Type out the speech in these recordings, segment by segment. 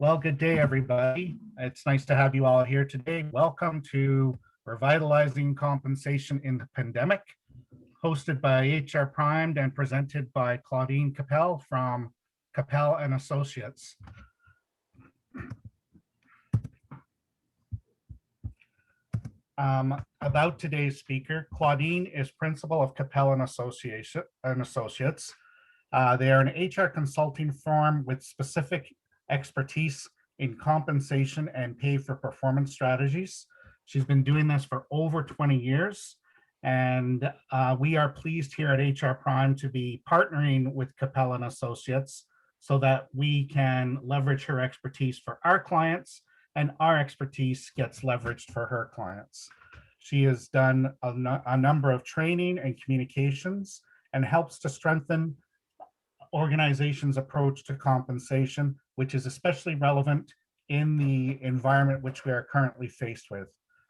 Well, good day, everybody. It's nice to have you all here today. Welcome to Revitalizing Compensation in the Pandemic, hosted by HRprimed and presented by Claudine Kapel from Kapel and Associates. About today's speaker, Claudine is principal of Kapel and Associates. They are an HR consulting firm with specific expertise in compensation and pay for performance strategies. She's been doing this for over 20 years. And we are pleased here at HRprimed to be partnering with Kapel and Associates so that we can leverage her expertise for our clients and our expertise gets leveraged for her clients. She has done a number of training and communications and helps to strengthen organizations' approach to compensation, which is especially relevant in the environment which we are currently faced with.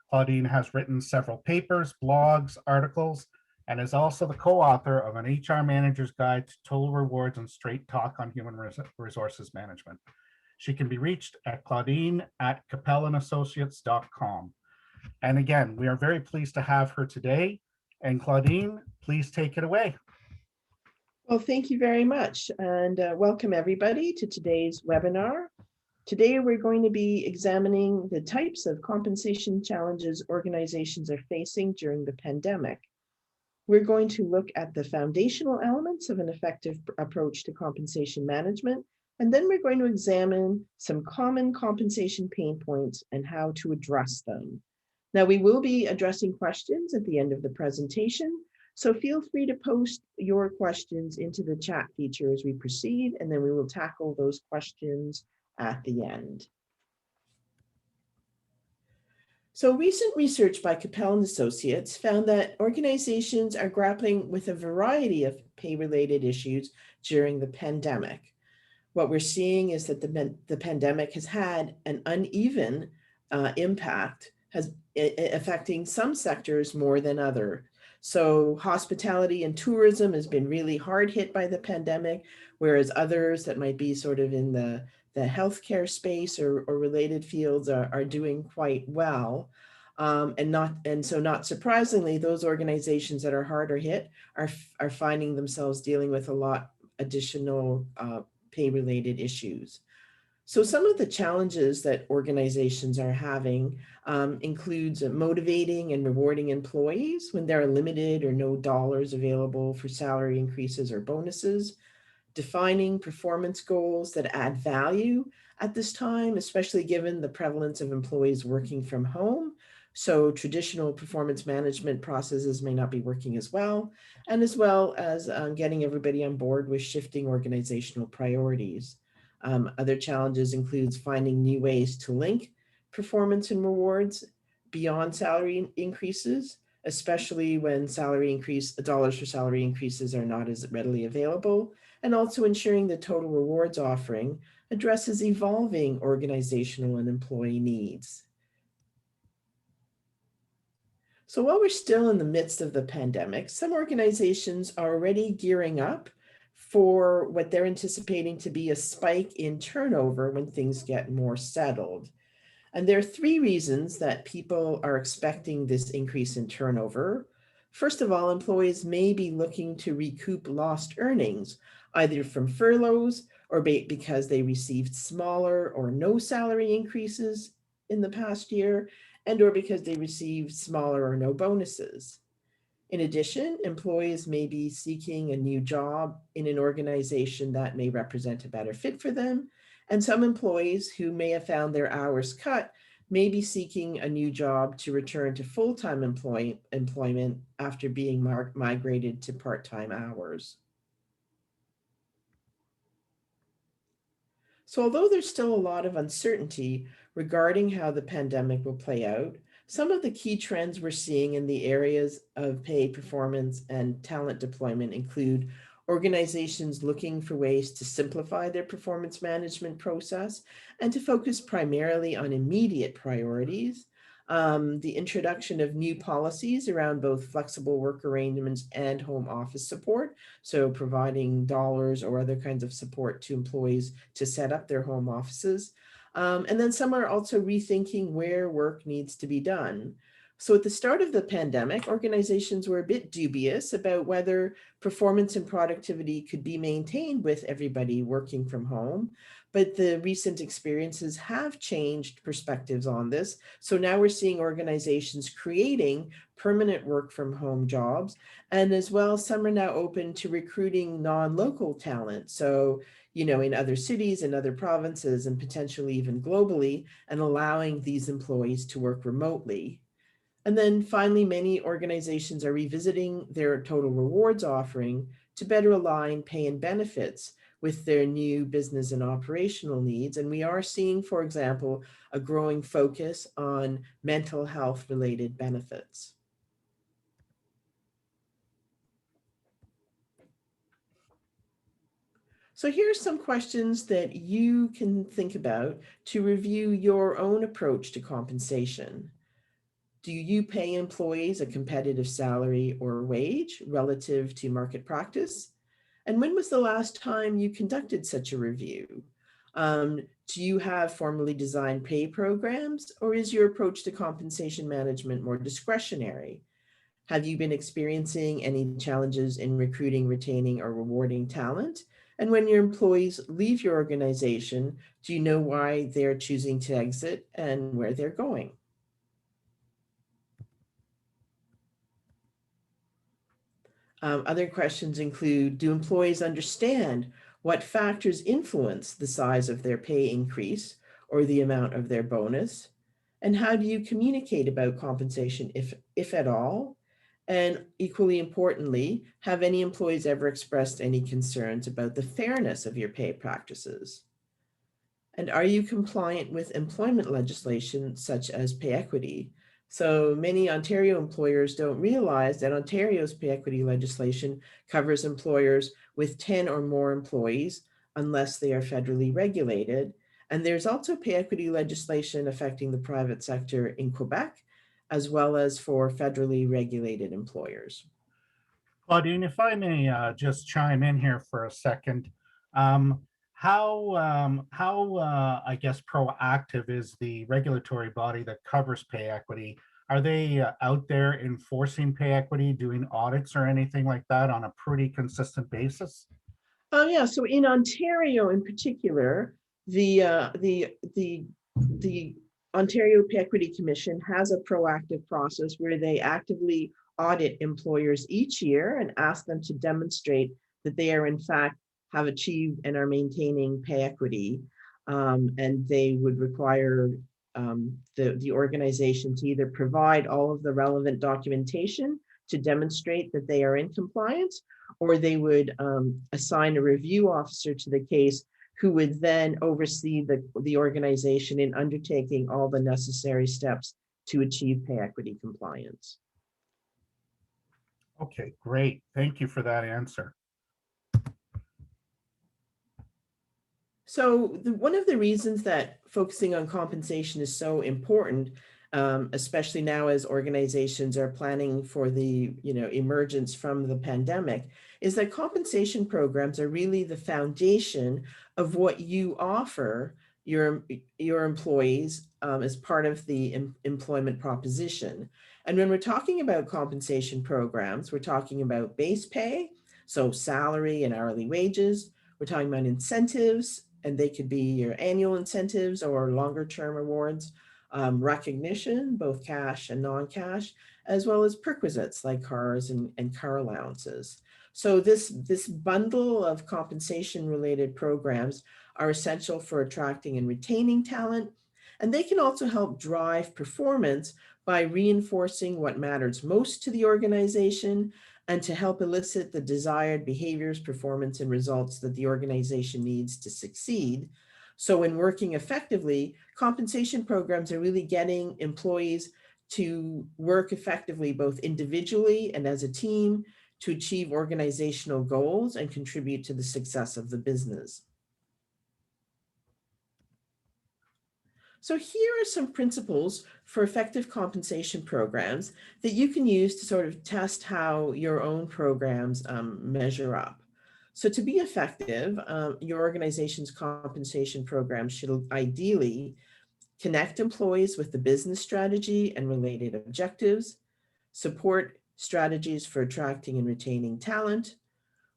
Claudine has written several papers, blogs, articles, and is also the co-author of an HR Manager's Guide to Total Rewards and Straight Talk on Human Resources Management. She can be reached at claudine@kapelandassociates.com. And again, we are very pleased to have her today. And Claudine, please take it away. Well, thank you very much, and welcome everybody to today's webinar. Today, we're going to be examining the types of compensation challenges organizations are facing during the pandemic. We're going to look at the foundational elements of an effective approach to compensation management, and then we're going to examine some common compensation pain points and how to address them. Now, we will be addressing questions at the end of the presentation, so feel free to post your questions into the chat feature as we proceed, and then we will tackle those questions at the end. So recent research by Kapel and Associates found that organizations are grappling with a variety of pay-related issues during the pandemic. What we're seeing is that the pandemic has had an uneven impact, affecting some sectors more than others. So hospitality and tourism has been really hard hit by the pandemic, whereas others that might be sort of in the healthcare space or related fields are doing quite well. And so not surprisingly, those organizations that are harder hit are finding themselves dealing with a lot additional pay-related issues. So some of the challenges that organizations are having includes motivating and rewarding employees when there are limited or no dollars available for salary increases or bonuses, defining performance goals that add value at this time, especially given the prevalence of employees working from home. So traditional performance management processes may not be working as well as getting everybody on board with shifting organizational priorities. Other challenges includes finding new ways to link performance and rewards beyond salary increases, especially when dollars for salary increases are not as readily available, and also ensuring the total rewards offering addresses evolving organizational and employee needs. So while we're still in the midst of the pandemic, some organizations are already gearing up for what they're anticipating to be a spike in turnover when things get more settled. And there are three reasons that people are expecting this increase in turnover. First of all, employees may be looking to recoup lost earnings, either from furloughs or because they received smaller or no salary increases in the past year, or because they received smaller or no bonuses. In addition, employees may be seeking a new job in an organization that may represent a better fit for them. And some employees who may have found their hours cut may be seeking a new job to return to full-time employment after being migrated to part-time hours. So although there's still a lot of uncertainty regarding how the pandemic will play out, some of the key trends we're seeing in the areas of pay, performance, and talent deployment include organizations looking for ways to simplify their performance management process and to focus primarily on immediate priorities, the introduction of new policies around both flexible work arrangements and home office support, so providing dollars or other kinds of support to employees to set up their home offices, And then some are also rethinking where work needs to be done. So at the start of the pandemic, organizations were a bit dubious about whether performance and productivity could be maintained with everybody working from home. But the recent experiences have changed perspectives on this. So now we're seeing organizations creating permanent work from home jobs. And as well, some are now open to recruiting non-local talent. So, in other cities and other provinces and potentially even globally, and allowing these employees to work remotely. And then finally, many organizations are revisiting their total rewards offering to better align pay and benefits with their new business and operational needs. And we are seeing, for example, a growing focus on mental health related benefits. So here are some questions that you can think about to review your own approach to compensation. Do you pay employees a competitive salary or wage relative to market practice? And when was the last time you conducted such a review? Do you have formally designed pay programs, or is your approach to compensation management more discretionary? Have you been experiencing any challenges in recruiting, retaining, or rewarding talent? And when your employees leave your organization, do you know why they're choosing to exit and where they're going? Other questions include, do employees understand what factors influence the size of their pay increase or the amount of their bonus? And how do you communicate about compensation, if at all? And equally importantly, have any employees ever expressed any concerns about the fairness of your pay practices? And are you compliant with employment legislation such as pay equity? So many Ontario employers don't realize that Ontario's pay equity legislation covers employers with 10 or more employees unless they are federally regulated. And there's also pay equity legislation affecting the private sector in Quebec, as well as for federally regulated employers. Claudine, if I may just chime in here for a second, I guess, proactive is the regulatory body that covers pay equity? Are they out there enforcing pay equity, doing audits or anything like that on a pretty consistent basis? Oh yeah, so in Ontario in particular, the Ontario Pay Equity Commission has a proactive process where they actively audit employers each year and ask them to demonstrate that they are in fact have achieved and are maintaining pay equity. And they would require the organization to either provide all of the relevant documentation to demonstrate that they are in compliance, or they would assign a review officer to the case who would then oversee the organization in undertaking all the necessary steps to achieve pay equity compliance. Okay, great. Thank you for that answer. So one of the reasons that focusing on compensation is so important, especially now as organizations are planning for the emergence from the pandemic, is that compensation programs are really the foundation of what you offer your employees as part of the employment proposition. And when we're talking about compensation programs, we're talking about base pay, so salary and hourly wages. We're talking about incentives, and they could be your annual incentives or longer term awards, recognition, both cash and non-cash, as well as perquisites like cars and car allowances. So this bundle of compensation related programs are essential for attracting and retaining talent, and they can also help drive performance by reinforcing what matters most to the organization and to help elicit the desired behaviors, performance, and results that the organization needs to succeed. So when working effectively, compensation programs are really getting employees to work effectively, both individually and as a team, to achieve organizational goals and contribute to the success of the business. So here are some principles for effective compensation programs that you can use to sort of test how your own programs measure up. So to be effective, your organization's compensation program should ideally connect employees with the business strategy and related objectives, support strategies for attracting and retaining talent,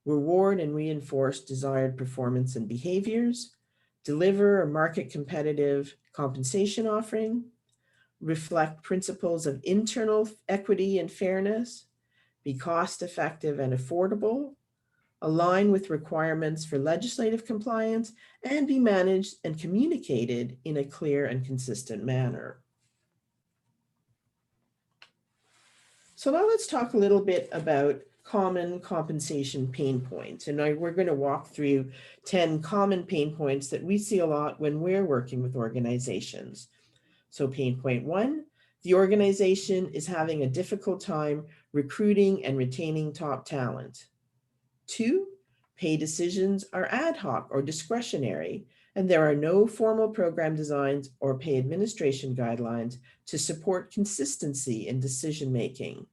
reward and reinforce desired performance and behaviors, deliver a market competitive compensation offering, reflect principles of internal equity and fairness, be cost effective and affordable, align with requirements for legislative compliance, and be managed and communicated in a clear and consistent manner. So now let's talk a little bit about common compensation pain points. And we're going to walk through 10 common pain points that we see a lot when we're working with organizations. So pain point 1, the organization is having a difficult time recruiting and retaining top talent. 2, pay decisions are ad hoc or discretionary, and there are no formal program designs or pay administration guidelines to support consistency in decision making.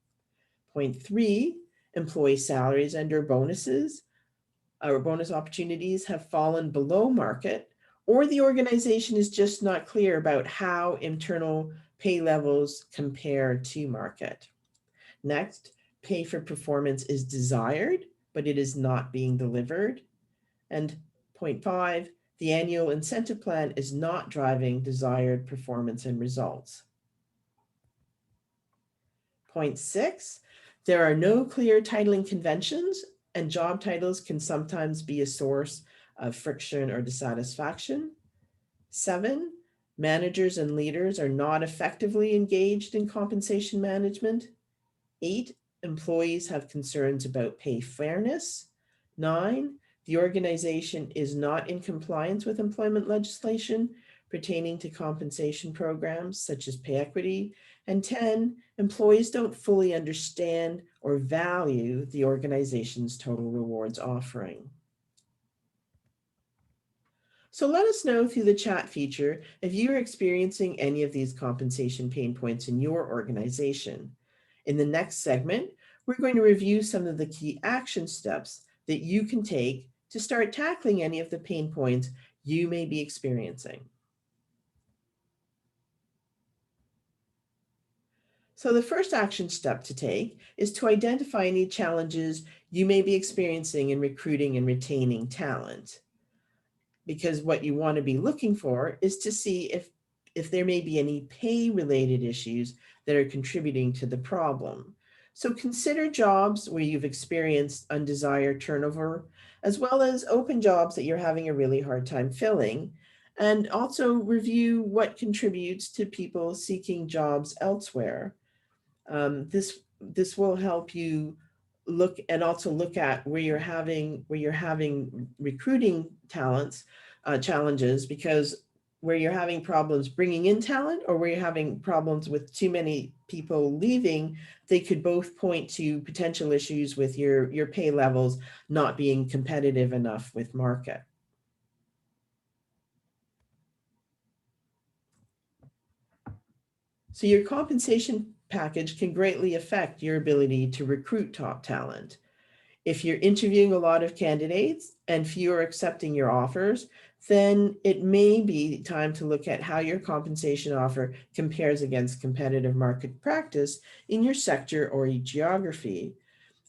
Point 3, employee salaries and or bonuses or bonus opportunities have fallen below market, or the organization is just not clear about how internal pay levels compare to market. Next, pay for performance is desired, but it is not being delivered. And point 5, the annual incentive plan is not driving desired performance and results. Point 6, there are no clear titling conventions, and job titles can sometimes be a source of friction or dissatisfaction. 7, managers and leaders are not effectively engaged in compensation management. 8, employees have concerns about pay fairness. 9, the organization is not in compliance with employment legislation pertaining to compensation programs such as pay equity. And 10, employees don't fully understand or value the organization's total rewards offering. So let us know through the chat feature if you are experiencing any of these compensation pain points in your organization. In the next segment, we're going to review some of the key action steps that you can take to start tackling any of the pain points you may be experiencing. So the first action step to take is to identify any challenges you may be experiencing in recruiting and retaining talent. Because what you want to be looking for is to see if there may be any pay-related issues that are contributing to the problem. So consider jobs where you've experienced undesired turnover, as well as open jobs that you're having a really hard time filling, and also review what contributes to people seeking jobs elsewhere. This will help you look at where you're having recruiting challenges, because where you're having problems bringing in talent or where you're having problems with too many people leaving, they could both point to potential issues with your pay levels not being competitive enough with market. So your compensation package can greatly affect your ability to recruit top talent. If you're interviewing a lot of candidates and few are accepting your offers, then it may be time to look at how your compensation offer compares against competitive market practice in your sector or geography.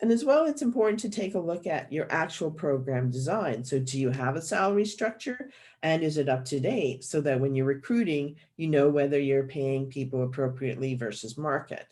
And as well, it's important to take a look at your actual program design. So do you have a salary structure, and is it up to date, so that when you're recruiting, you know whether you're paying people appropriately versus market?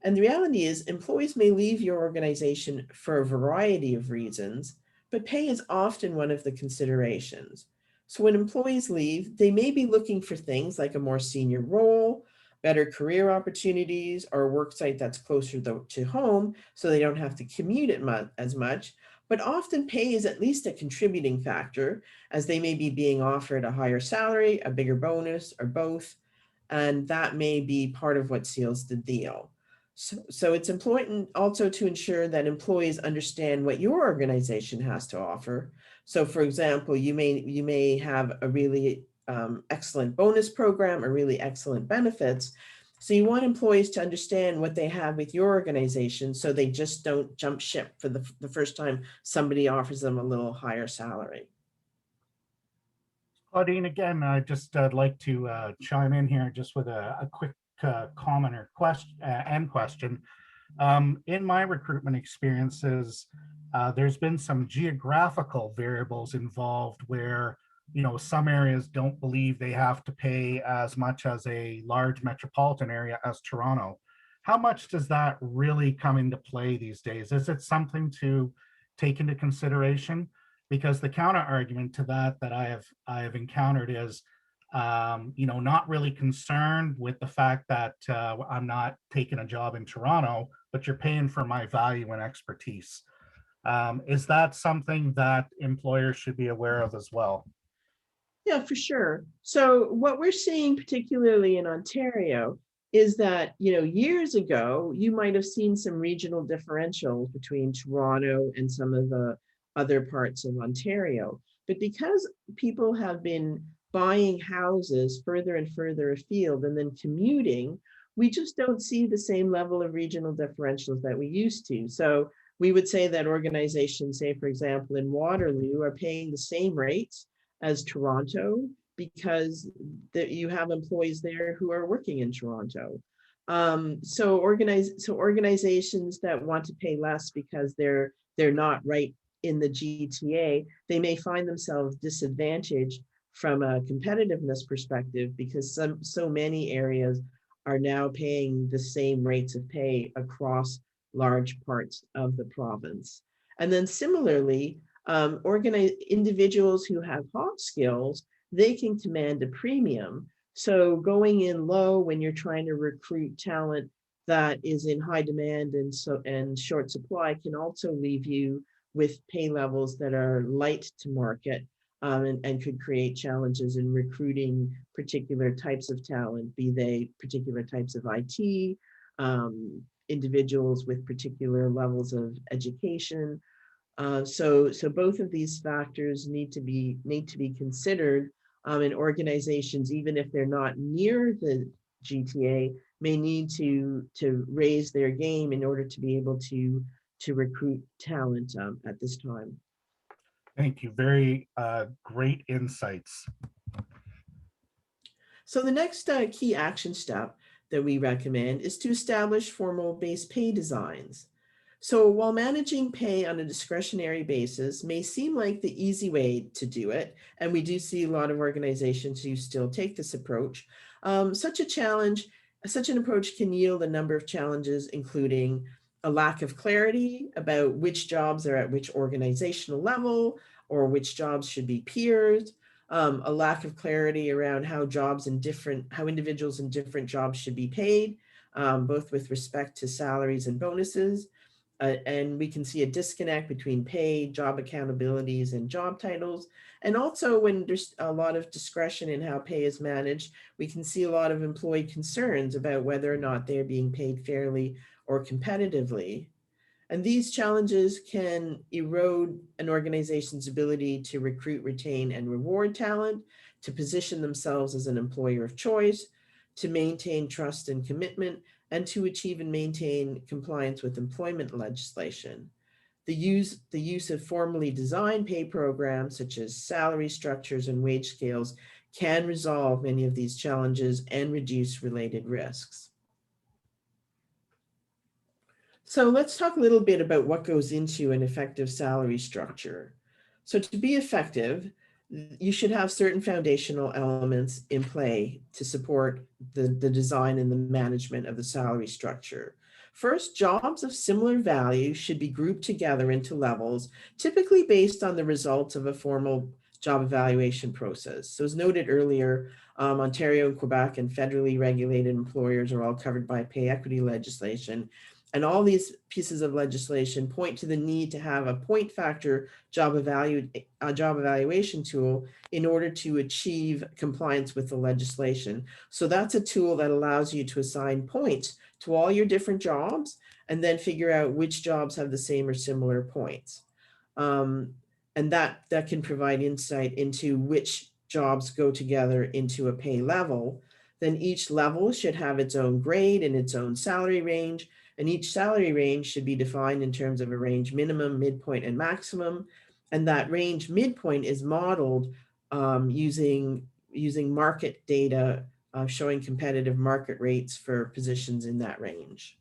And the reality is, employees may leave your organization for a variety of reasons, but pay is often one of the considerations. So when employees leave, they may be looking for things like a more senior role, better career opportunities, or a work site that's closer to home so they don't have to commute as much. But often pay is at least a contributing factor, as they may be being offered a higher salary, a bigger bonus, or both. And that may be part of what seals the deal. So it's important also to ensure that employees understand what your organization has to offer. So for example, you may have a really excellent bonus program or really excellent benefits, So you want employees to understand what they have with your organization so they just don't jump ship for the first time somebody offers them a little higher salary. Claudine, again, I'd like to chime in here just with a quick comment or question. In my recruitment experiences, there's been some geographical variables involved where, some areas don't believe they have to pay as much as a large metropolitan area as Toronto. How much does that really come into play these days? Is it something to take into consideration? Because the counter argument to that I have encountered is, not really concerned with the fact that I'm not taking a job in Toronto, but you're paying for my value and expertise. Is that something that employers should be aware of as well? Yeah, for sure. So what we're seeing, particularly in Ontario, is that, years ago, you might have seen some regional differentials between Toronto and some of the other parts of Ontario. But because people have been buying houses further and further afield and then commuting, we just don't see the same level of regional differentials that we used to. So we would say that organizations, say, for example, in Waterloo, are paying the same rates as Toronto because you have employees there who are working in Toronto. So organizations that want to pay less because they're not right in the GTA, they may find themselves disadvantaged from a competitiveness perspective because so many areas are now paying the same rates of pay across large parts of the province. And then similarly, individuals who have hot skills, they can command a premium. So going in low when you're trying to recruit talent that is in high demand and short supply can also leave you with pay levels that are light to market, and could create challenges in recruiting particular types of talent, be they particular types of IT, individuals with particular levels of education. So both of these factors need to be considered, and organizations, even if they're not near the GTA, may need to raise their game in order to be able to recruit talent at this time. Thank you. Very great insights. So the next key action step that we recommend is to establish formal base pay designs. So while managing pay on a discretionary basis may seem like the easy way to do it, and we do see a lot of organizations who still take this approach, such an approach can yield a number of challenges, including a lack of clarity about which jobs are at which organizational level or which jobs should be peers, a lack of clarity around how individuals in different jobs should be paid, both with respect to salaries and bonuses. And we can see a disconnect between pay, job accountabilities, and job titles. And also when there's a lot of discretion in how pay is managed, we can see a lot of employee concerns about whether or not they're being paid fairly or competitively. And these challenges can erode an organization's ability to recruit, retain, and reward talent, to position themselves as an employer of choice, to maintain trust and commitment, and to achieve and maintain compliance with employment legislation. The use of formally designed pay programs, such as salary structures and wage scales, can resolve many of these challenges and reduce related risks. So let's talk a little bit about what goes into an effective salary structure. So to be effective, you should have certain foundational elements in play to support the design and the management of the salary structure. First, jobs of similar value should be grouped together into levels, typically based on the results of a formal job evaluation process. So as noted earlier, Ontario and Quebec and federally regulated employers are all covered by pay equity legislation. And all these pieces of legislation point to the need to have a point factor job evaluation tool in order to achieve compliance with the legislation. So that's a tool that allows you to assign points to all your different jobs and then figure out which jobs have the same or similar points. And that can provide insight into which jobs go together into a pay level Then each level should have its own grade and its own salary range, and each salary range should be defined in terms of a range minimum, midpoint, and maximum. And that range midpoint is modeled using market data showing competitive market rates for positions in that range.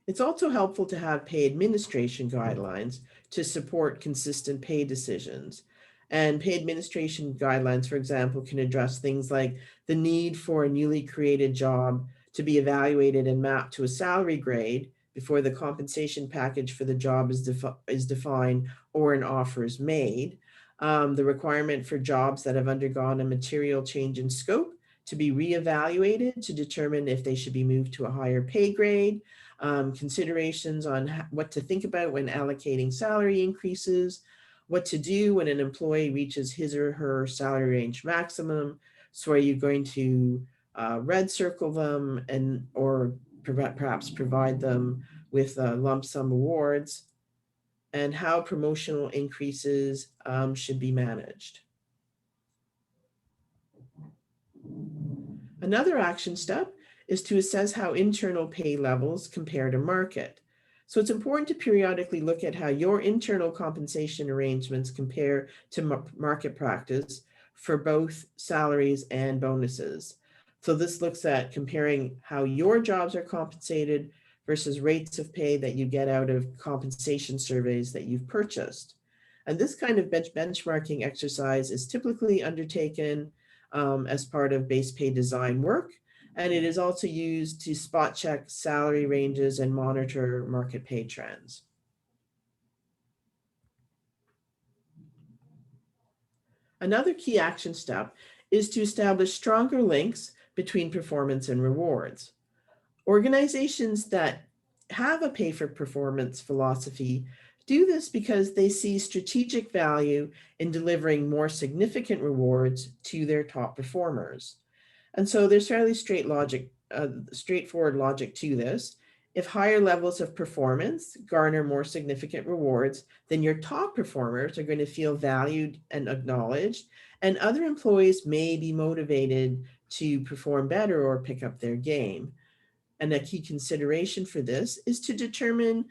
It's also helpful to have pay administration guidelines to support consistent pay decisions. And pay administration guidelines, for example, can address things like the need for a newly created job to be evaluated and mapped to a salary grade before the compensation package for the job is defined or an offer is made. The requirement for jobs that have undergone a material change in scope to be reevaluated to determine if they should be moved to a higher pay grade. Considerations on what to think about when allocating salary increases, what to do when an employee reaches his or her salary range maximum. So are you going to red circle them or perhaps provide them with lump sum awards, and how promotional increases should be managed. Another action step is to assess how internal pay levels compare to market. So it's important to periodically look at how your internal compensation arrangements compare to market practice for both salaries and bonuses. So this looks at comparing how your jobs are compensated versus rates of pay that you get out of compensation surveys that you've purchased. And this kind of benchmarking exercise is typically undertaken as part of base pay design work. And it is also used to spot check salary ranges and monitor market pay trends. Another key action step is to establish stronger links between performance and rewards. Organizations that have a pay for performance philosophy do this because they see strategic value in delivering more significant rewards to their top performers. And so there's fairly straightforward logic to this. If higher levels of performance garner more significant rewards, then your top performers are going to feel valued and acknowledged, and other employees may be motivated to perform better or pick up their game. And a key consideration for this is to determine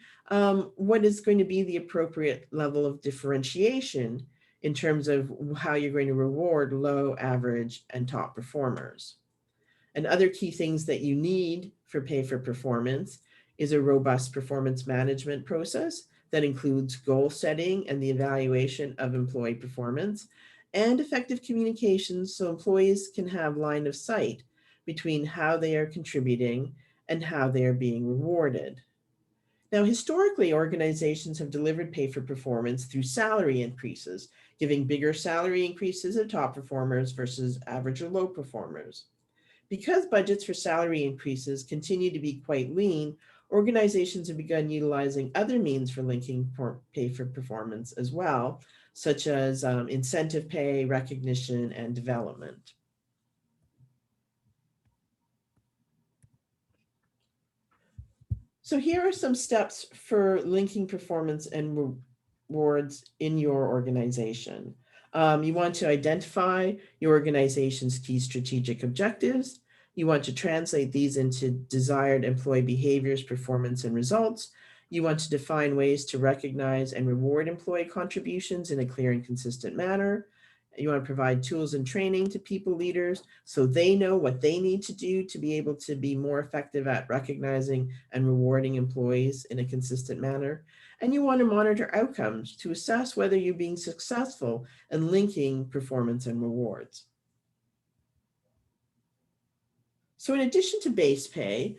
what is going to be the appropriate level of differentiation in terms of how you're going to reward low, average, and top performers. And other key things that you need for pay for performance is a robust performance management process that includes goal setting and the evaluation of employee performance, and effective communications so employees can have line of sight between how they are contributing and how they are being rewarded. Now, historically, organizations have delivered pay for performance through salary increases, giving bigger salary increases to top performers versus average or low performers. Because budgets for salary increases continue to be quite lean, organizations have begun utilizing other means for linking pay for performance as well, such as incentive pay, recognition, and development. So here are some steps for linking performance and rewards in your organization. You want to identify your organization's key strategic objectives. You want to translate these into desired employee behaviors, performance, and results. You want to define ways to recognize and reward employee contributions in a clear and consistent manner. You want to provide tools and training to people leaders so they know what they need to do to be able to be more effective at recognizing and rewarding employees in a consistent manner. And you want to monitor outcomes to assess whether you're being successful in linking performance and rewards. So in addition to base pay,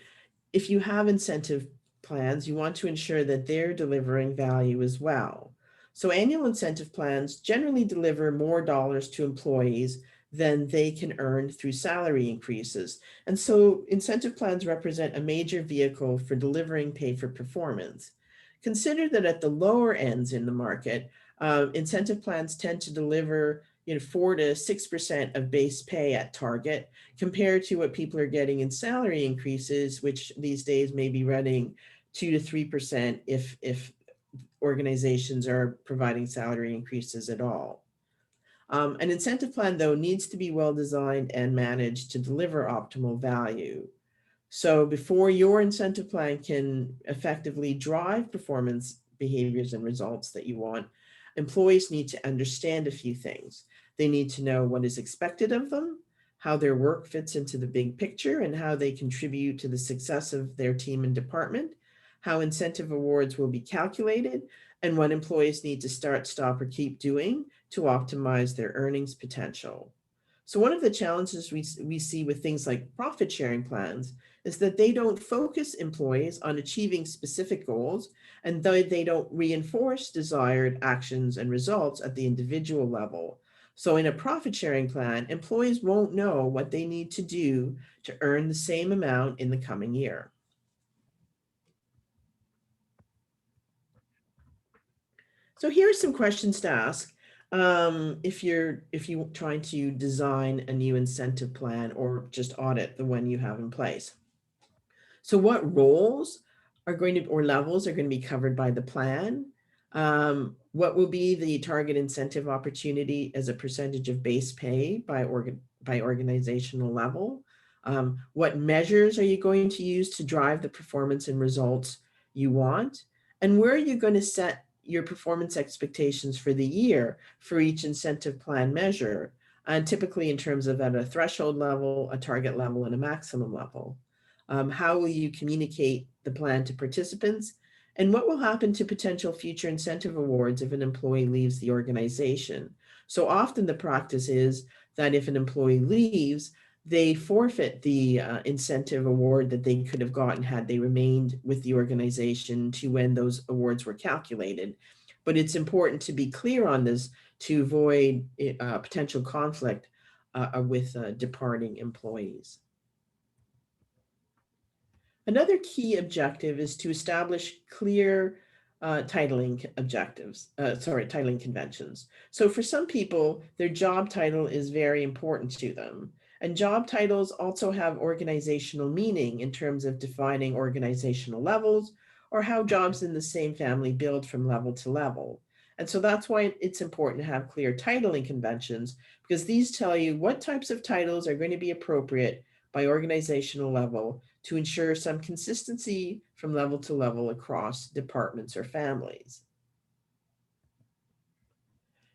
if you have incentive plans, you want to ensure that they're delivering value as well. So annual incentive plans generally deliver more dollars to employees than they can earn through salary increases. And so incentive plans represent a major vehicle for delivering pay for performance. Consider that at the lower ends in the market, incentive plans tend to deliver 4 to 6% of base pay at target compared to what people are getting in salary increases, which these days may be running 2 to 3% if organizations are providing salary increases at all. An incentive plan, though, needs to be well designed and managed to deliver optimal value. So before your incentive plan can effectively drive performance behaviors and results that you want, employees need to understand a few things. They need to know what is expected of them, how their work fits into the big picture, and how they contribute to the success of their team and department, how incentive awards will be calculated, and what employees need to start, stop, or keep doing to optimize their earnings potential. So one of the challenges we see with things like profit sharing plans is that they don't focus employees on achieving specific goals, and they don't reinforce desired actions and results at the individual level. So in a profit sharing plan, employees won't know what they need to do to earn the same amount in the coming year. So here are some questions to ask if you're trying to design a new incentive plan or just audit the one you have in place. So what roles are going to, or levels are going to be covered by the plan? What will be the target incentive opportunity as a percentage of base pay by organizational level? What measures are you going to use to drive the performance and results you want? And where are you going to set your performance expectations for the year for each incentive plan measure? And typically in terms of at a threshold level, a target level, and a maximum level. How will you communicate the plan to participants? And what will happen to potential future incentive awards if an employee leaves the organization? So often the practice is that if an employee leaves, they forfeit the incentive award that they could have gotten had they remained with the organization to when those awards were calculated. But it's important to be clear on this to avoid potential conflict with departing employees. Another key objective is to establish clear titling conventions. So for some people, their job title is very important to them. And job titles also have organizational meaning in terms of defining organizational levels or how jobs in the same family build from level to level. And so that's why it's important to have clear titling conventions, because these tell you what types of titles are going to be appropriate by organizational level to ensure some consistency from level to level across departments or families.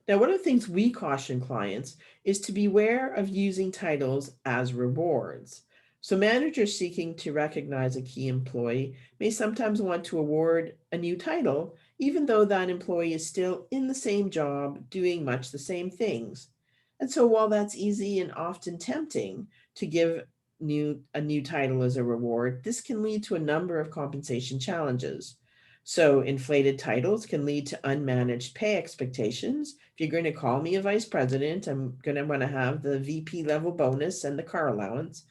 Now, one of the things we caution clients is to beware of using titles as rewards. So managers seeking to recognize a key employee may sometimes want to award a new title, even though that employee is still in the same job doing much the same things. And so while that's easy and often tempting to give a new title as a reward, this can lead to a number of compensation challenges. So inflated titles can lead to unmanaged pay expectations. If you're going to call me a vice president, I'm going to want to have the VP level bonus and the car allowance.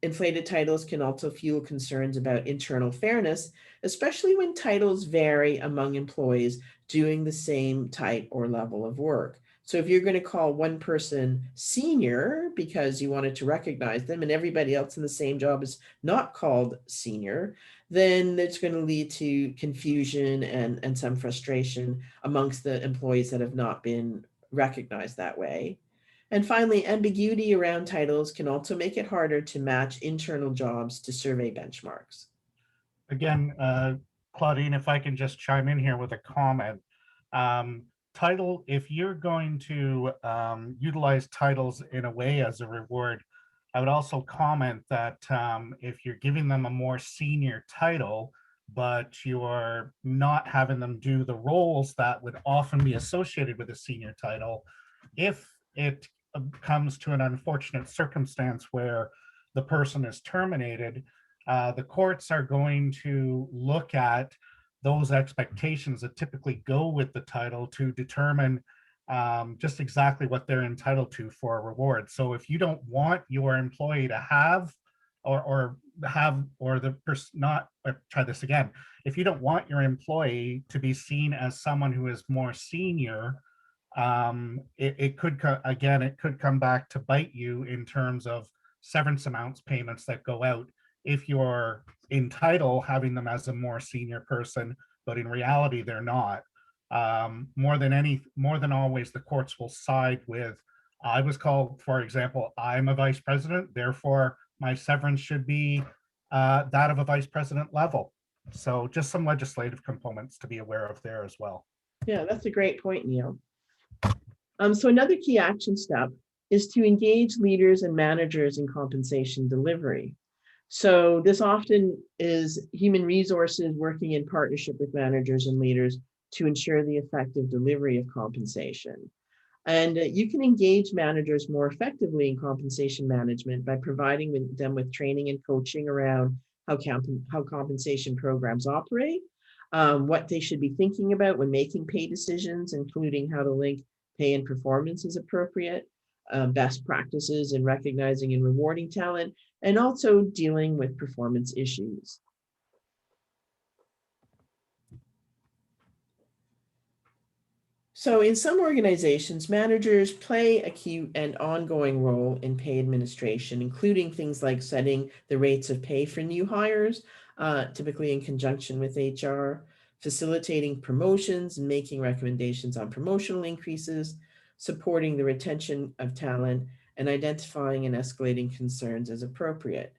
Inflated titles can also fuel concerns about internal fairness, especially when titles vary among employees doing the same type or level of work. So if you're going to call one person senior because you wanted to recognize them and everybody else in the same job is not called senior, then it's going to lead to confusion and some frustration amongst the employees that have not been recognized that way. And finally, ambiguity around titles can also make it harder to match internal jobs to survey benchmarks. Again, Claudine, if I can just chime in here with a comment. Title, if you're going to utilize titles in a way as a reward, I would also comment that if you're giving them a more senior title, but you're not having them do the roles that would often be associated with a senior title, if it comes to an unfortunate circumstance where the person is terminated, the courts are going to look at those expectations that typically go with the title to determine just exactly what they're entitled to for a reward. So if you don't want your employee to have or the person not, try this again. If you don't want your employee to be seen as someone who is more senior, it could come back to bite you in terms of severance amounts payments that go out if you're in title having them as a more senior person, but in reality they're not. more than always, the courts will side with, I was called, for example, I'm a vice president, therefore my severance should be that of a vice president level. So just some legislative components to be aware of there as well. Yeah, that's a great point, Neil. So another key action step is to engage leaders and managers in compensation delivery. So this often is human resources working in partnership with managers and leaders to ensure the effective delivery of compensation. And you can engage managers more effectively in compensation management by providing them with training and coaching around how compensation programs operate, what they should be thinking about when making pay decisions, including how to link pay and performance as appropriate, best practices in recognizing and rewarding talent, and also dealing with performance issues. So in some organizations, managers play a key and ongoing role in pay administration, including things like setting the rates of pay for new hires, typically in conjunction with HR, facilitating promotions and making recommendations on promotional increases, supporting the retention of talent, and identifying and escalating concerns as appropriate.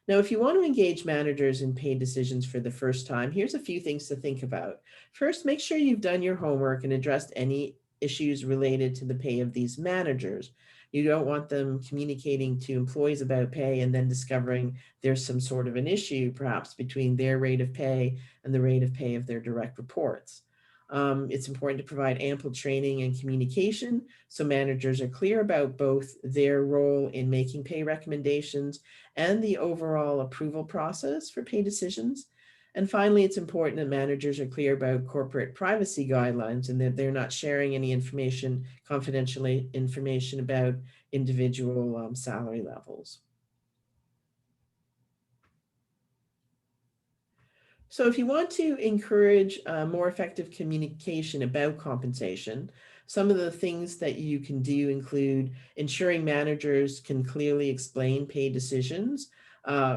Now, if you want to engage managers in pay decisions for the first time, here's a few things to think about. First, make sure you've done your homework and addressed any issues related to the pay of these managers. You don't want them communicating to employees about pay and then discovering there's some sort of an issue, perhaps between their rate of pay and the rate of pay of their direct reports. It's important to provide ample training and communication so managers are clear about both their role in making pay recommendations and the overall approval process for pay decisions. And finally, it's important that managers are clear about corporate privacy guidelines and that they're not sharing any information, confidential information about individual salary levels. So if you want to encourage more effective communication about compensation, some of the things that you can do include ensuring managers can clearly explain pay decisions,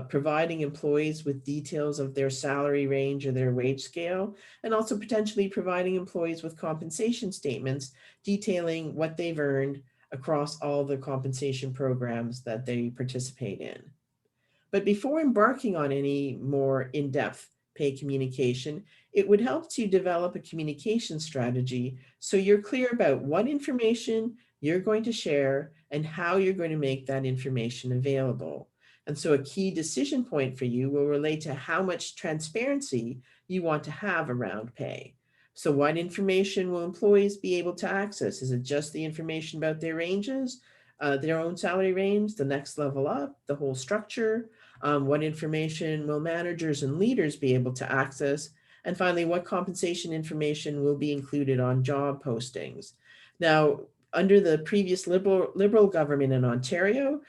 providing employees with details of their salary range or their wage scale, and also potentially providing employees with compensation statements detailing what they've earned across all the compensation programs that they participate in. But before embarking on any more in-depth pay communication, it would help to develop a communication strategy so you're clear about what information you're going to share and how you're going to make that information available. And so a key decision point for you will relate to how much transparency you want to have around pay. So what information will employees be able to access? Is it just the information about their ranges, their own salary range, the next level up, the whole structure? What information will managers and leaders be able to access? And finally, what compensation information will be included on job postings? Now, under the previous liberal government in Ontario,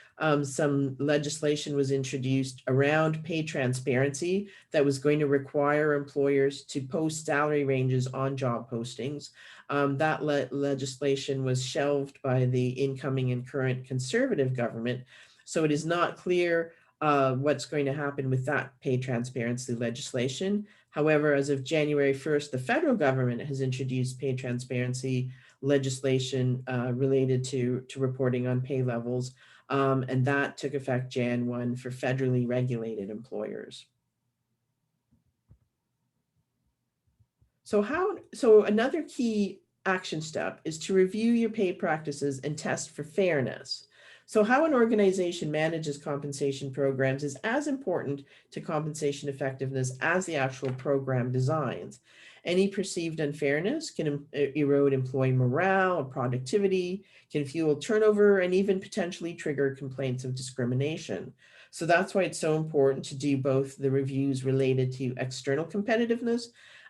some legislation was introduced around pay transparency that was going to require employers to post salary ranges on job postings. That legislation was shelved by the incoming and current Conservative government. So it is not clear what's going to happen with that pay transparency legislation. However, as of January 1st, the federal government has introduced pay transparency legislation related to reporting on pay levels, and that took effect Jan 1 for federally regulated employers. So another key action step is to review your pay practices and test for fairness. So how an organization manages compensation programs is as important to compensation effectiveness as the actual program designs. Any perceived unfairness can erode employee morale and productivity, can fuel turnover, and even potentially trigger complaints of discrimination. So that's why it's so important to do both the reviews related to external competitiveness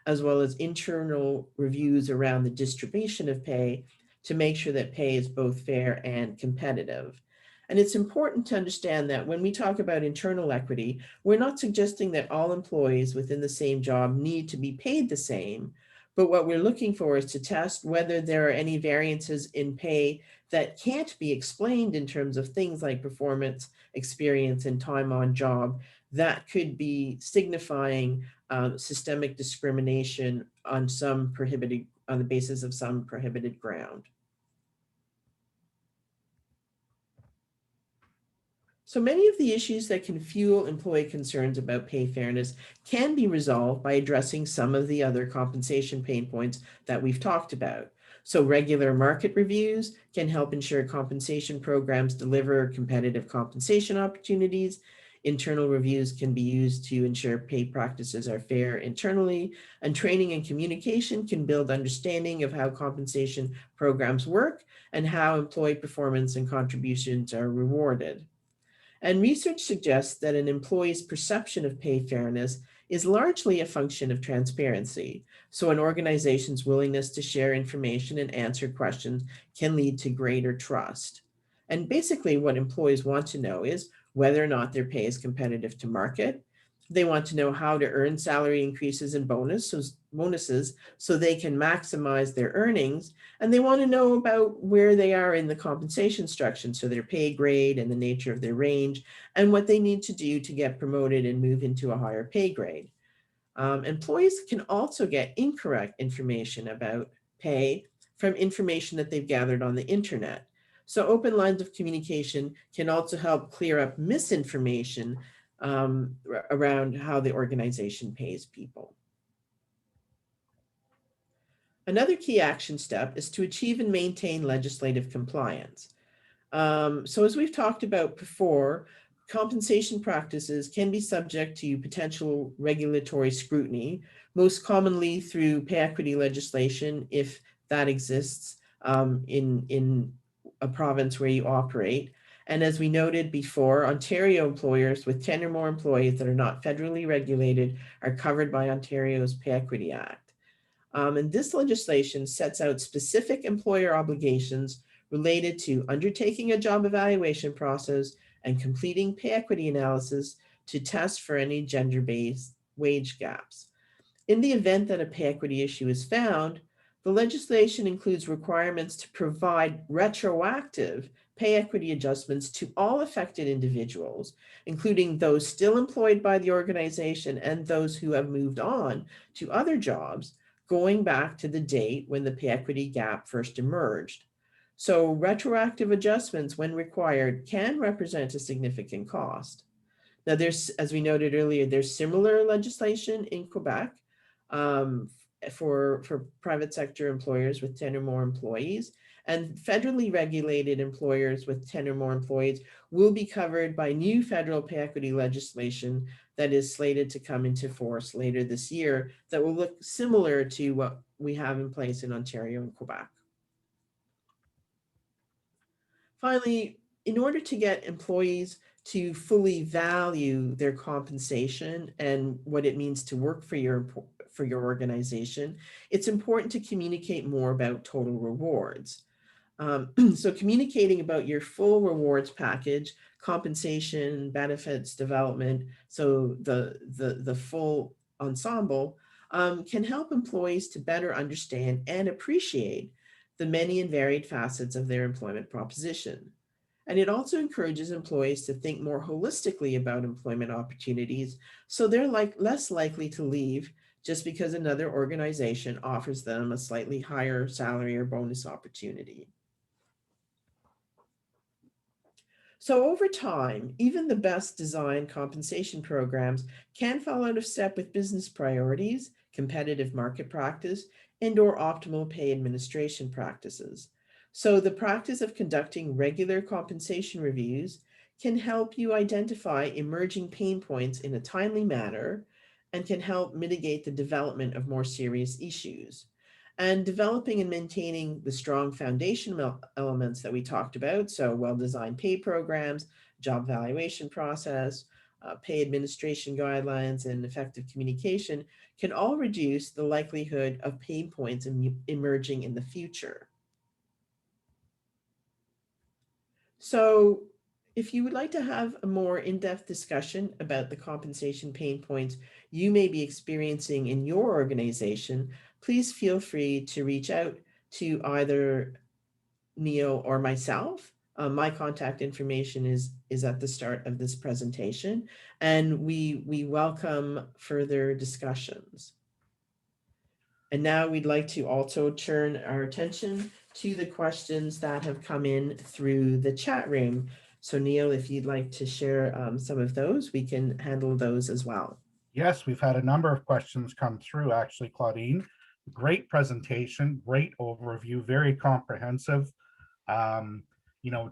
as well as internal reviews around the distribution of pay to make sure that pay is both fair and competitive. And it's important to understand that when we talk about internal equity, we're not suggesting that all employees within the same job need to be paid the same, but what we're looking for is to test whether there are any variances in pay that can't be explained in terms of things like performance, experience, and time on job that could be signifying systemic discrimination on some prohibited on the basis of some prohibited ground. So many of the issues that can fuel employee concerns about pay fairness can be resolved by addressing some of the other compensation pain points that we've talked about. So regular market reviews can help ensure compensation programs deliver competitive compensation opportunities. Internal reviews can be used to ensure pay practices are fair internally, and training and communication can build understanding of how compensation programs work and how employee performance and contributions are rewarded. And research suggests that an employee's perception of pay fairness is largely a function of transparency. So an organization's willingness to share information and answer questions can lead to greater trust. And basically what employees want to know is whether or not their pay is competitive to market. They want to know how to earn salary increases and bonuses so they can maximize their earnings. And they want to know about where they are in the compensation structure, so their pay grade and the nature of their range, and what they need to do to get promoted and move into a higher pay grade. Employees can also get incorrect information about pay from information that they've gathered on the internet. So open lines of communication can also help clear up misinformation around how the organization pays people. Another key action step is to achieve and maintain legislative compliance. So as we've talked about before, compensation practices can be subject to potential regulatory scrutiny, most commonly through pay equity legislation, if that exists in a province where you operate. And as we noted before, Ontario employers with 10 or more employees that are not federally regulated are covered by Ontario's Pay Equity Act. And this legislation sets out specific employer obligations related to undertaking a job evaluation process and completing pay equity analysis to test for any gender-based wage gaps. In the event that a pay equity issue is found, the legislation includes requirements to provide retroactive pay equity adjustments to all affected individuals, including those still employed by the organization and those who have moved on to other jobs, going back to the date when the pay equity gap first emerged. So retroactive adjustments, when required, can represent a significant cost. Now there's, as we noted earlier, there's similar legislation in Quebec for private sector employers with 10 or more employees, and federally regulated employers with 10 or more employees will be covered by new federal pay equity legislation that is slated to come into force later this year that will look similar to what we have in place in Ontario and Quebec. Finally, in order to get employees to fully value their compensation and what it means to work for your organization, it's important to communicate more about total rewards. So communicating about your full rewards package, compensation, benefits, development, so the full ensemble can help employees to better understand and appreciate the many and varied facets of their employment proposition. And it also encourages employees to think more holistically about employment opportunities, so they're less likely to leave just because another organization offers them a slightly higher salary or bonus opportunity. So over time, even the best designed compensation programs can fall out of step with business priorities, competitive market practice, and/or optimal pay administration practices. So the practice of conducting regular compensation reviews can help you identify emerging pain points in a timely manner and can help mitigate the development of more serious issues. And developing and maintaining the strong foundational elements that we talked about, so well-designed pay programs, job valuation process, pay administration guidelines, and effective communication can all reduce the likelihood of pain points emerging in the future. So if you would like to have a more in-depth discussion about the compensation pain points you may be experiencing in your organization, please feel free to reach out to either Neil or myself. My contact information is at the start of this presentation, and we welcome further discussions. And now we'd like to also turn our attention to the questions that have come in through the chat room. So Neil, if you'd like to share some of those, we can handle those as well. Yes, we've had a number of questions come through, actually, Claudine. Great presentation, great overview, very comprehensive. Um,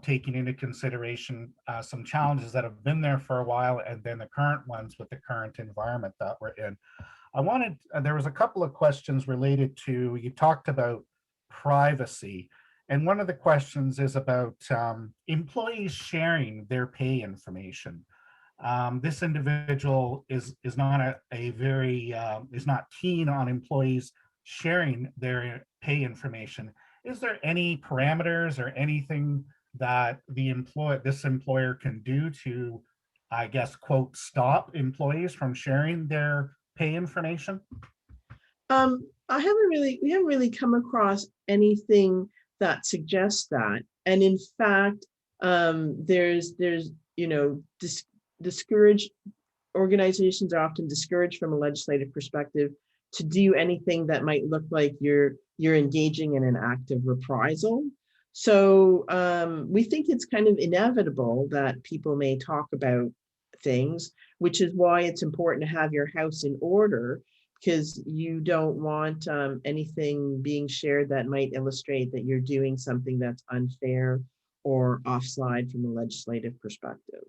taking into consideration some challenges that have been there for a while, and then the current ones with the current environment that we're in. There was a couple of questions related to, you talked about privacy. And one of the questions is about employees sharing their pay information. This individual is not is not keen on employees sharing their pay information. Is there any parameters or anything that this employer can do to, I guess, quote, stop employees from sharing their pay information? We haven't really come across anything that suggests that. And in fact, there's discouraged organizations are often discouraged from a legislative perspective to do anything that might look like you're engaging in an act of reprisal. So we think it's kind of inevitable that people may talk about things, which is why it's important to have your house in order, because you don't want anything being shared that might illustrate that you're doing something that's unfair or offside from a legislative perspective.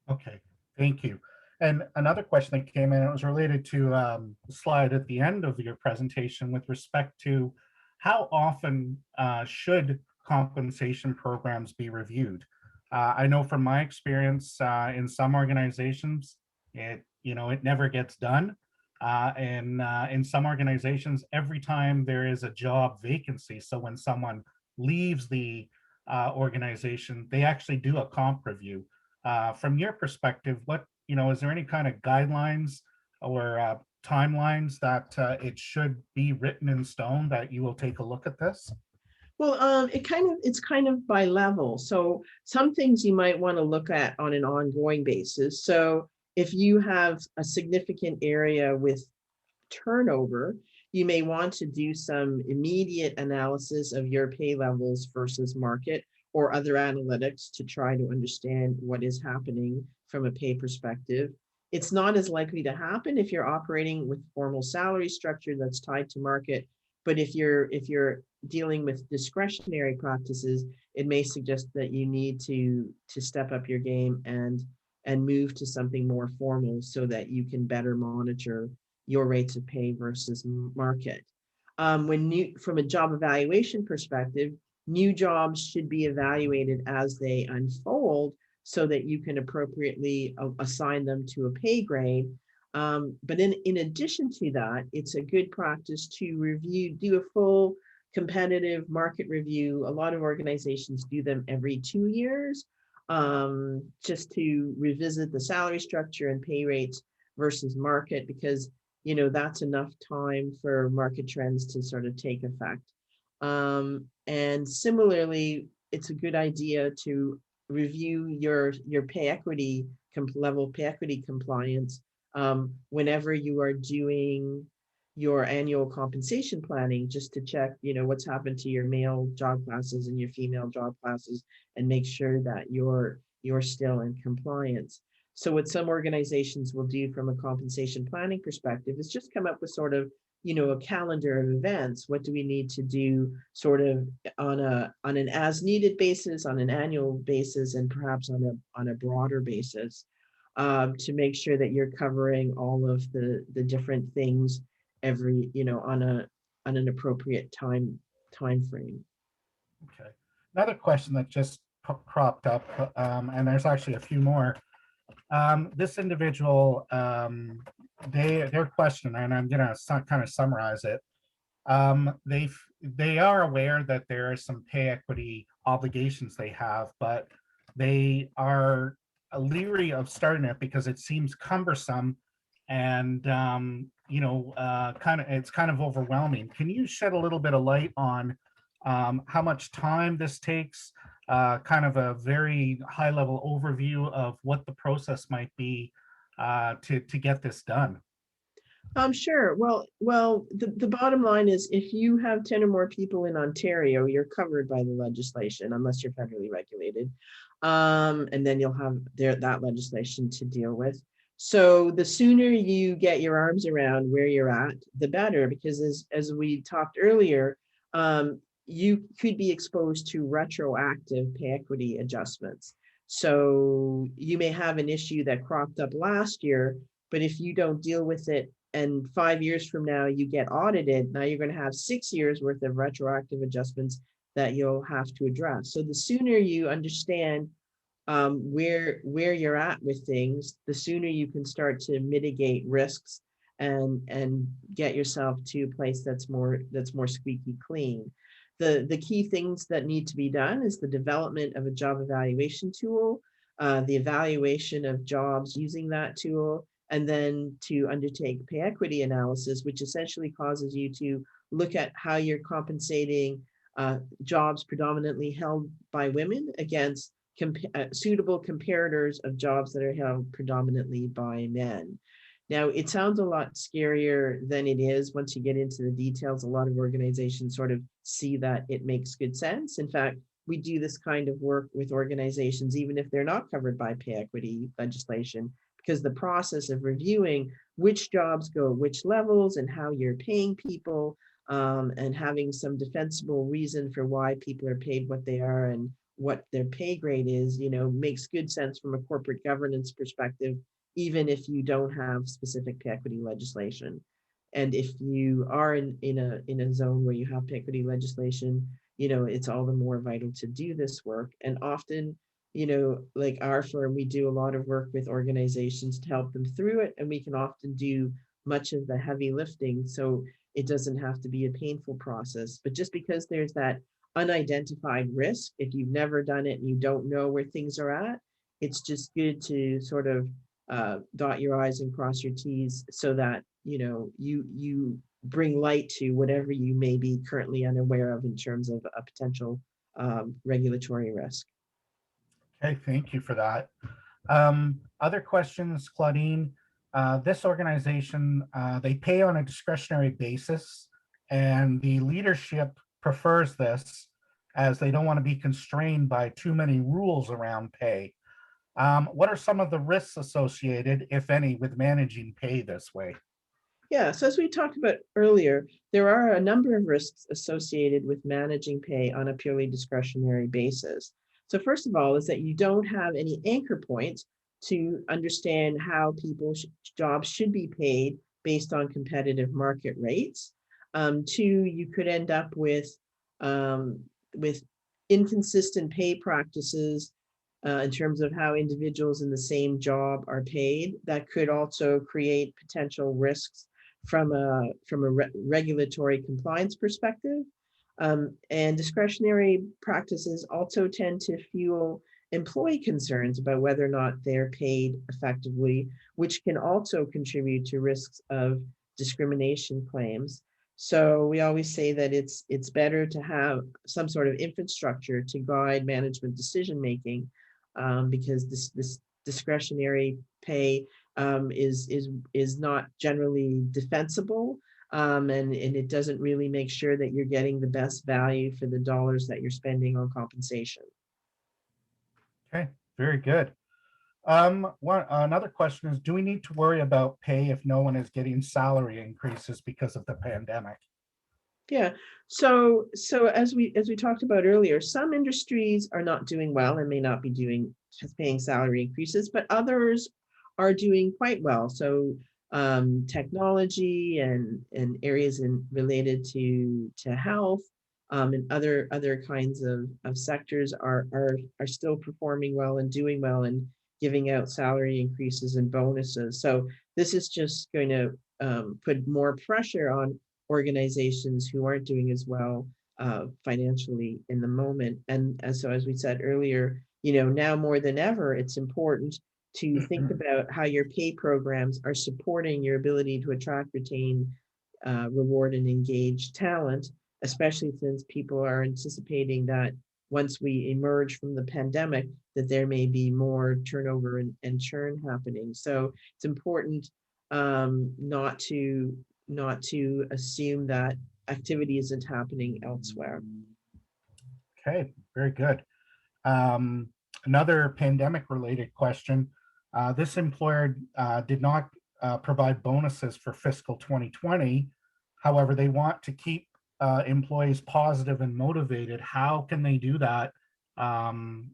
Okay, thank you. And another question that came in, it was related to the slide at the end of your presentation with respect to how often should compensation programs be reviewed? I know from my experience in some organizations, it never gets done. And in some organizations, every time there is a job vacancy, so when someone leaves the organization, they actually do a comp review. From your perspective, is there any kind of guidelines or timelines that it should be written in stone that you will take a look at this? Well, it's kind of by level. So some things you might want to look at on an ongoing basis. So if you have a significant area with turnover, you may want to do some immediate analysis of your pay levels versus market or other analytics to try to understand what is happening from a pay perspective. It's not as likely to happen if you're operating with formal salary structure that's tied to market. But if you're dealing with discretionary practices, it may suggest that you need to step up your game and move to something more formal so that you can better monitor your rates of pay versus market. From a job evaluation perspective, new jobs should be evaluated as they unfold so that you can appropriately assign them to a pay grade. But in addition to that, it's a good practice to do a full competitive market review. A lot of organizations do them every 2 years, just to revisit the salary structure and pay rates versus market, because that's enough time for market trends to sort of take effect. And similarly, it's a good idea to review your pay equity level pay equity compliance whenever you are doing your annual compensation planning, just to check what's happened to your male job classes and your female job classes, and make sure that you're still in compliance. So what some organizations will do from a compensation planning perspective is just come up with sort of a calendar of events. What do we need to do sort of on an as needed basis, on an annual basis, and perhaps on a broader basis, to make sure that you're covering all of the different things every on an appropriate time frame. Okay. Another question that just cropped up, and there's actually a few more. This individual, their question, and I'm going to kind of summarize it. They are aware that there are some pay equity obligations they have, but they are leery of starting it because it seems cumbersome and it's kind of overwhelming. Can you shed a little bit of light on how much time this takes? Kind of a very high level overview of what the process might be to get this done. Sure. The bottom line is if you have 10 or more people in Ontario, you're covered by the legislation unless you're federally regulated. And then you'll have that legislation to deal with. So the sooner you get your arms around where you're at, the better, because as we talked earlier, you could be exposed to retroactive pay equity adjustments. So you may have an issue that cropped up last year, but if you don't deal with it and 5 years from now you get audited, now you're going to have 6 years worth of retroactive adjustments that you'll have to address. So the sooner you understand where you're at with things, the sooner you can start to mitigate risks and get yourself to a place that's more squeaky clean. The key things that need to be done is the development of a job evaluation tool, the evaluation of jobs using that tool, and then to undertake pay equity analysis, which essentially causes you to look at how you're compensating jobs predominantly held by women against suitable comparators of jobs that are held predominantly by men. Now, it sounds a lot scarier than it is. Once you get into the details, a lot of organizations sort of see that it makes good sense. In fact, we do this kind of work with organizations, even if they're not covered by pay equity legislation, because the process of reviewing which jobs go at which levels and how you're paying people, and having some defensible reason for why people are paid what they are and what their pay grade is, makes good sense from a corporate governance perspective, even if you don't have specific pay equity legislation. And if you are in a zone where you have pay equity legislation, it's all the more vital to do this work. And often, like our firm, we do a lot of work with organizations to help them through it, and we can often do much of the heavy lifting. So it doesn't have to be a painful process. But just because there's that unidentified risk, if you've never done it and you don't know where things are at, it's just good to sort of dot your I's and cross your T's so that you bring light to whatever you may be currently unaware of in terms of a potential regulatory risk. Okay, thank you for that. Other questions, Claudine? This organization, they pay on a discretionary basis, and the leadership prefers this as they don't want to be constrained by too many rules around pay. What are some of the risks associated, if any, with managing pay this way? Yeah, so as we talked about earlier, there are a number of risks associated with managing pay on a purely discretionary basis. So first of all is that you don't have any anchor points to understand how people's jobs should be paid based on competitive market rates. Two, you could end up with inconsistent pay practices in terms of how individuals in the same job are paid. That could also create potential risks from a regulatory compliance perspective. And discretionary practices also tend to fuel employee concerns about whether or not they're paid effectively, which can also contribute to risks of discrimination claims. So we always say that it's better to have some sort of infrastructure to guide management decision making, because this discretionary pay is not generally defensible, and it doesn't really make sure that you're getting the best value for the dollars that you're spending on compensation. Okay, very good. Another question is, do we need to worry about pay if no one is getting salary increases because of the pandemic? Yeah. So as we talked about earlier, some industries are not doing well and may not be paying salary increases, but others are doing quite well. So technology and areas related to health, and other kinds of sectors are still performing well and doing well and giving out salary increases and bonuses. So this is just going to put more pressure on organizations who aren't doing as well financially in the moment. And as we said earlier, now more than ever, it's important to think about how your pay programs are supporting your ability to attract, retain, reward, and engage talent, especially since people are anticipating that once we emerge from the pandemic, that there may be more turnover and churn happening. So it's important not to assume that activity isn't happening elsewhere. Okay, very good. Um, Another pandemic related question. This employer did not provide bonuses for fiscal 2020. However, they want to keep employees positive and motivated. How can they do that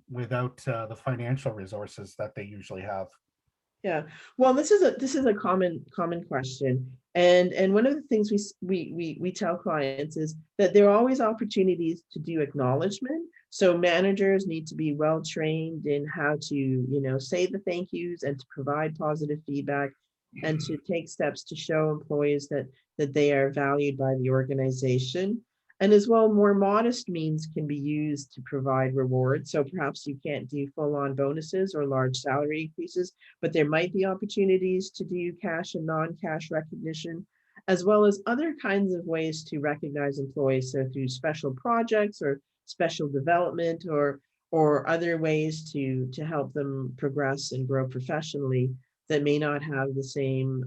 without the financial resources that they usually have? Yeah, well, this is a common question, and one of the things we tell clients is that there are always opportunities to do acknowledgement. So managers need to be well trained in how to, say the thank yous and to provide positive feedback, and to take steps to show employees that they are valued by the organization. And as well, more modest means can be used to provide rewards. So perhaps you can't do full-on bonuses or large salary increases, but there might be opportunities to do cash and non-cash recognition, as well as other kinds of ways to recognize employees. So through special projects or special development, or other ways to help them progress and grow professionally that may not have the same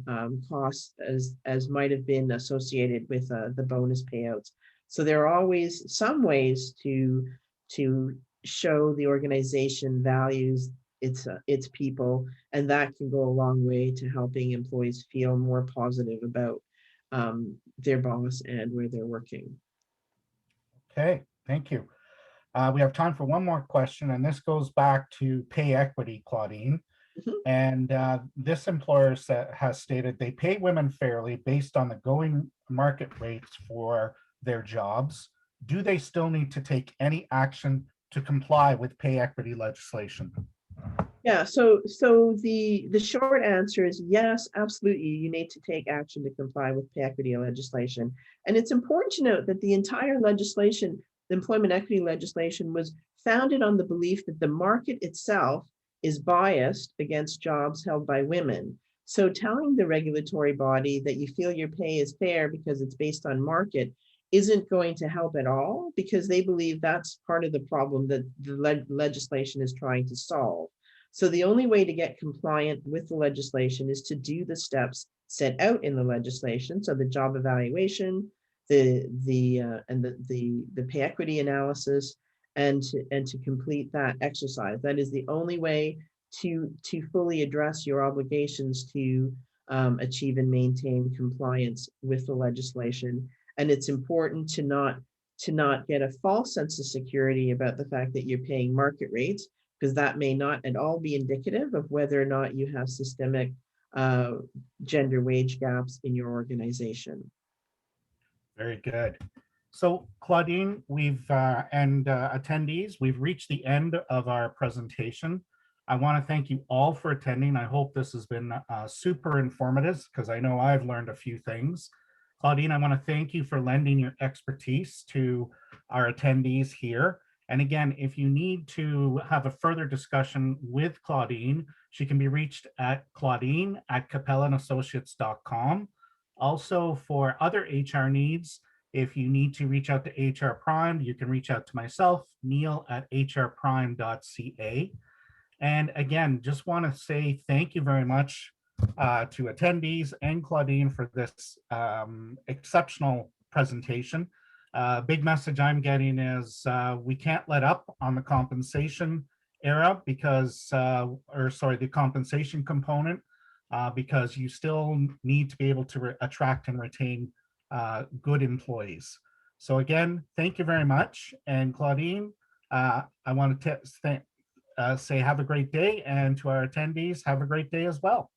costs as might have been associated with the bonus payouts. So there are always some ways to show the organization values its people, and that can go a long way to helping employees feel more positive about their boss and where they're working. Okay, thank you. We have time for one more question, and this goes back to pay equity, Claudine. Mhm. And this employer has stated they pay women fairly based on the going market rates for their jobs. Do they still need to take any action to comply with pay equity legislation? Yeah, so the short answer is yes, absolutely. You need to take action to comply with pay equity legislation. And it's important to note that the entire legislation, the employment equity legislation, was founded on the belief that the market itself is biased against jobs held by women. So telling the regulatory body that you feel your pay is fair because it's based on market isn't going to help at all, because they believe that's part of the problem that the legislation is trying to solve. So the only way to get compliant with the legislation is to do the steps set out in the legislation. So the job evaluation, the pay equity analysis, and to complete that exercise. That is the only way to fully address your obligations to achieve and maintain compliance with the legislation. And it's important to not get a false sense of security about the fact that you're paying market rates, because that may not at all be indicative of whether or not you have systemic gender wage gaps in your organization. Very good. So Claudine, and attendees, we've reached the end of our presentation. I want to thank you all for attending. I hope this has been super informative, because I know I've learned a few things. Claudine, I want to thank you for lending your expertise to our attendees here. And again, if you need to have a further discussion with Claudine, she can be reached at claudine@kapelasassociates.com. Also, for other HR needs, if you need to reach out to HRprimed, you can reach out to myself, Neil, at HRprimed.ca. And again, just want to say thank you very much to attendees and Claudine for this exceptional presentation. Big message I'm getting is we can't let up on the compensation era because, the compensation component, because you still need to be able to attract and retain good employees. So again, thank you very much. And Claudine, I want to say have a great day, and to our attendees, have a great day as well.